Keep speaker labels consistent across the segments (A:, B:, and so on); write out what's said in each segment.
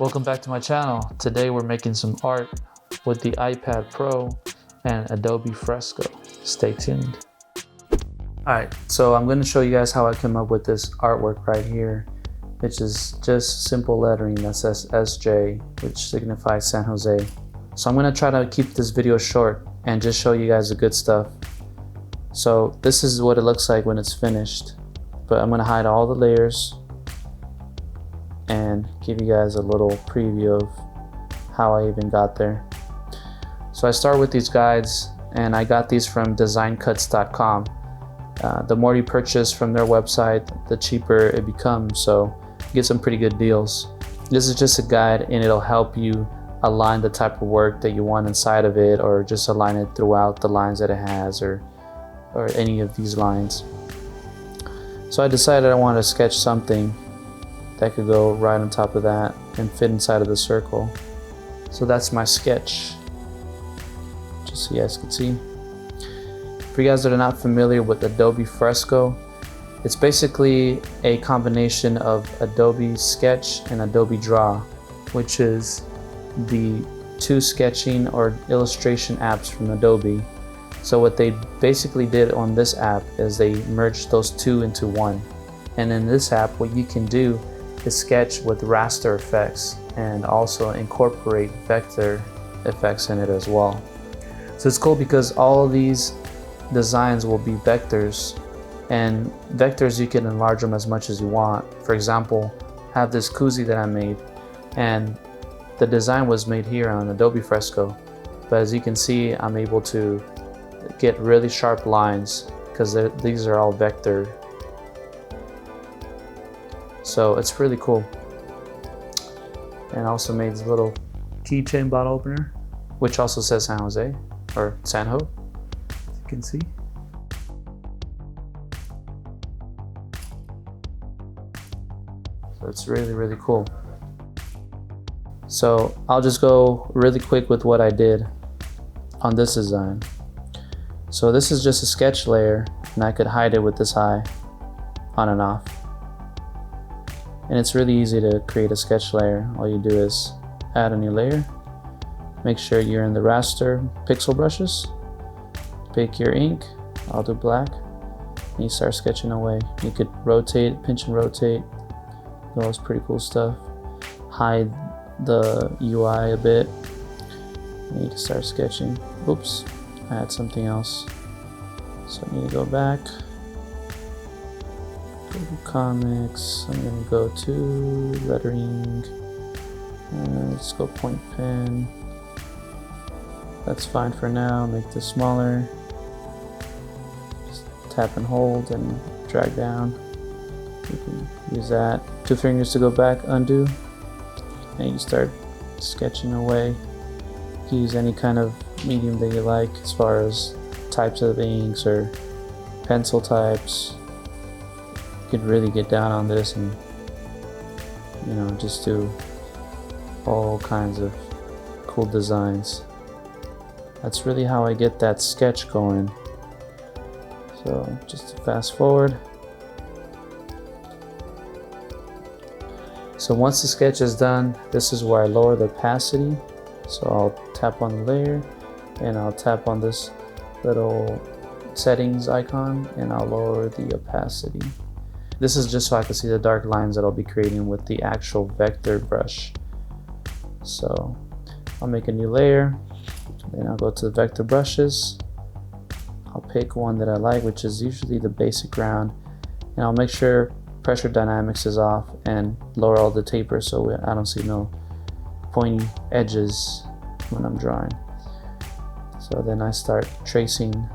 A: Welcome back to my channel. Today we're making some art with the iPad Pro and Adobe Fresco. Stay tuned. Alright, so I'm going to show you guys how I came up with this artwork right here, which is just simple lettering that says SJ, which signifies San Jose. So I'm going to try to keep this video short and just show you guys the good stuff. So this is what it looks like when it's finished, but I'm going to hide all the layers and give you guys a little preview of how I even got there. So I start with these guides, and I got these from designcuts.com. The more you purchase from their website, the cheaper it becomes, so you get some pretty good deals. This is just a guide, and it'll help you align the type of work that you want inside of it, or just align it throughout the lines that it has, or any of these lines. So I decided I wanted to sketch something that could go right on top of that and fit inside of the circle. So that's my sketch, just so you guys can see. For you guys that are not familiar with Adobe Fresco, it's basically a combination of Adobe Sketch and Adobe Draw, which is the two sketching or illustration apps from Adobe. So what they basically did on this app is they merged those two into one. And in this app, what you can do is sketch with raster effects and also incorporate vector effects in it as well. So it's cool because all of these designs will be vectors, and vectors you can enlarge them as much as you want. For example, I have this koozie that I made, and the design was made here on Adobe Fresco, but as you can see, I'm able to get really sharp lines because these are all vector. So it's really cool. And I also made this little keychain bottle opener, which also says San Jose, or Sanho, as you can see. So it's really, really cool. So I'll just go really quick with what I did on this design. So this is just a sketch layer, and I could hide it with this eye on and off. And it's really easy to create a sketch layer. All you do is add a new layer, make sure you're in the raster pixel brushes, pick your ink, I'll do black, and you start sketching away. You could rotate, pinch and rotate, all this pretty cool stuff. Hide the UI a bit, and you can start sketching. Oops, I had something else, so I need to go back. Go to comics, I'm going to go to lettering, let's go point pen. That's fine for now. Make this smaller, just tap and hold and drag down. You can use that. 2 fingers to go back, undo, and you start sketching away. You can use any kind of medium that you like as far as types of inks or pencil types. Could really get down on this and, you know, just do all kinds of cool designs. That's really how I get that sketch going. So just to fast forward. So once the sketch is done, this is where I lower the opacity. So I'll tap on the layer, and I'll tap on this little settings icon, and I'll lower the opacity. This is just so I can see the dark lines that I'll be creating with the actual vector brush. So I'll make a new layer, then I'll go to the vector brushes. I'll pick one that I like, which is usually the basic round, and I'll make sure pressure dynamics is off and lower all the taper so I don't see no pointy edges when I'm drawing. So then I start tracing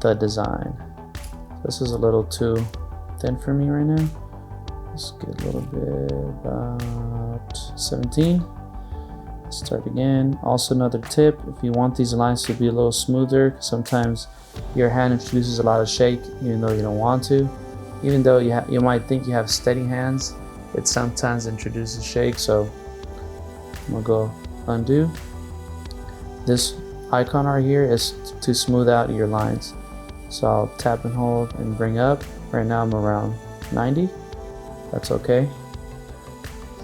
A: the design. This is a little too thin for me right now. Let's get a little bit, about 17. Start again. Also, another tip, if you want these lines to be a little smoother, sometimes your hand introduces a lot of shake even though you don't want to. Even though you might think you have steady hands, it sometimes introduces shake. So I'm gonna go undo. This icon right here is to smooth out your lines. So I'll tap and hold and bring up. Right now I'm around 90. That's okay.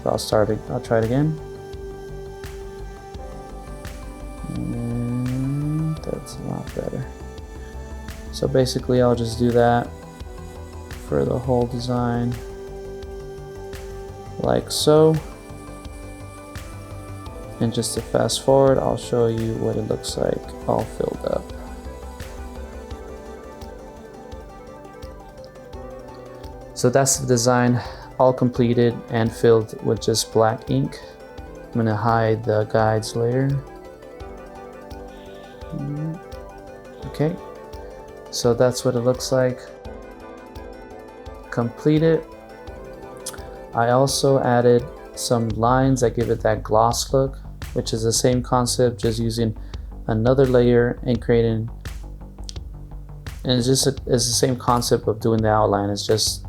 A: So I'll try it again. And that's a lot better. So basically I'll just do that for the whole design, like so. And just to fast forward, I'll show you what it looks like all filled up. So that's the design all completed and filled with just black ink. I'm gonna hide the guides layer. Okay, so that's what it looks like. Completed. I also added some lines that give it that gloss look, which is the same concept, just using another layer and creating, and it's the same concept of doing the outline. It's just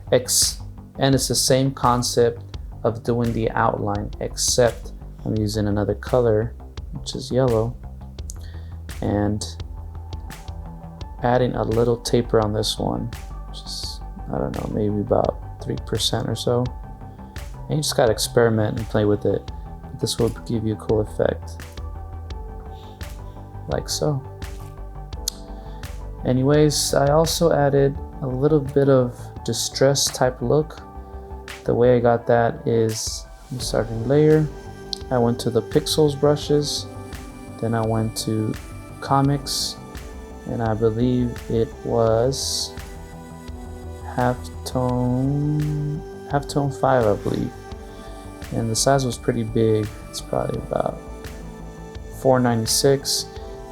A: and it's the same concept of doing the outline, except I'm using another color, which is yellow, and adding a little taper on this one, which is, I don't know, maybe about 3% or so. And you just gotta experiment and play with it. This will give you a cool effect, like so. Anyways, I also added a little bit of distress type look. The way I got that is, I'm starting layer, I went to the pixels brushes, then I went to comics, and I believe it was halftone 5, I believe, and the size was pretty big. It's probably about 496,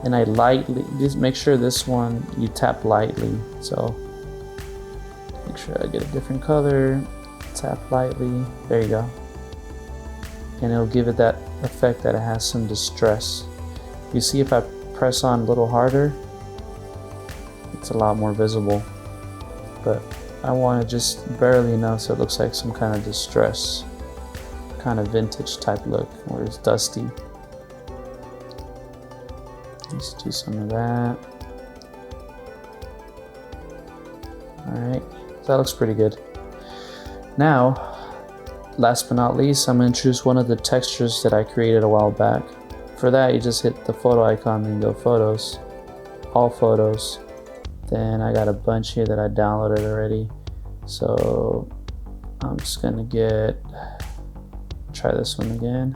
A: and I lightly just make sure this one you tap lightly, so make sure I get a different color, tap lightly, there you go, and it'll give it that effect that it has some distress. You see, if I press on a little harder, it's a lot more visible, but I want it just barely enough so it looks like some kind of distress, kind of vintage type look where it's dusty. Let's do some of that. Alright, so that looks pretty good. Now, last but not least, I'm going to choose one of the textures that I created a while back. For that, you just hit the photo icon and go photos, all photos. Then I got a bunch here that I downloaded already, so I'm just gonna try this one again.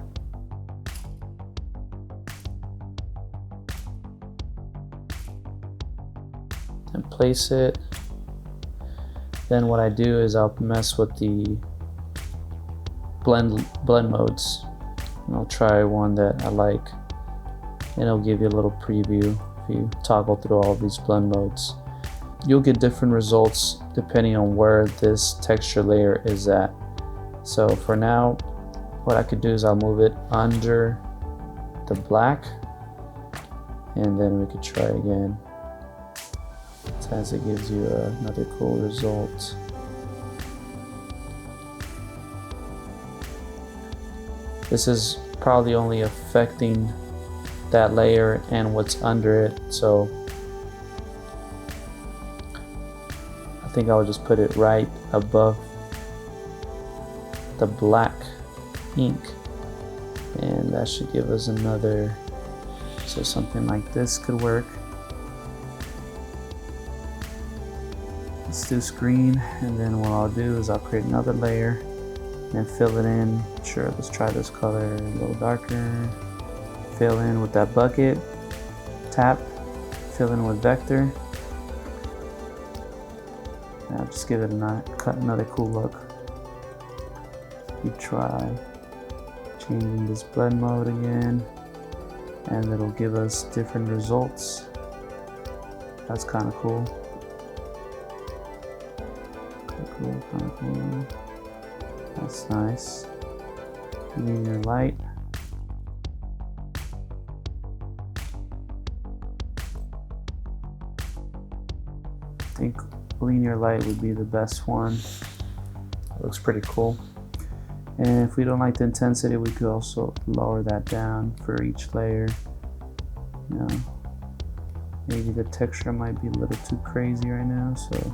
A: And place it. Then what I do is I'll mess with the blend modes. And I'll try one that I like, and it'll give you a little preview. If you toggle through all of these blend modes, you'll get different results depending on where this texture layer is at. So for now, what I could do is I'll move it under the black, and then we could try again, as it gives you another cool result. This is probably only affecting that layer and what's under it, so I think I'll just put it right above the black ink, and that should give us another, so something like this could work. Let's do screen, and then what I'll do is I'll create another layer and fill it in. Sure, let's try this color a little darker. Fill in with that bucket, tap, fill in with vector. Now just give it another cool look. You try changing this blend mode again, and it'll give us different results. That's kind of cool. Kind of cool. That's nice. Linear light. I think linear light would be the best one. It looks pretty cool. And if we don't like the intensity, we could also lower that down for each layer. You know, maybe the texture might be a little too crazy right now, so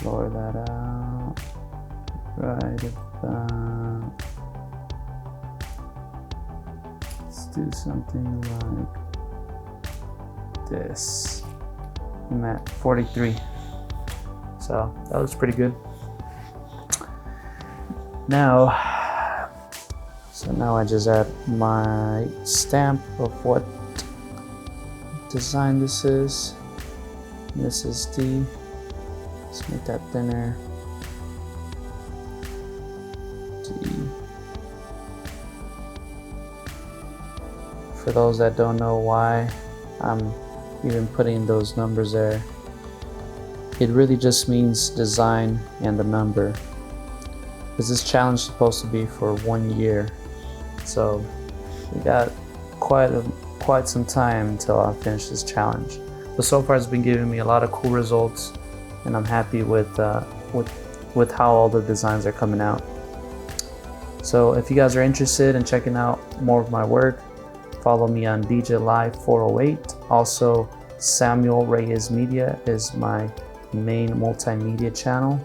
A: lower that out. right about, let's do something like this. I'm at 43. So that looks pretty good. Now I just add my stamp of what design this is. This is D. Let's make that thinner. D. For those that don't know why I'm even putting those numbers there, it really just means design and the number, because this challenge is supposed to be for 1 year, so we got quite some time until I finish this challenge. But so far it's been giving me a lot of cool results, and I'm happy with how all the designs are coming out. So if you guys are interested in checking out more of my work, follow me on DJ Live 408. Also, Samuel Reyes Media is my main multimedia channel.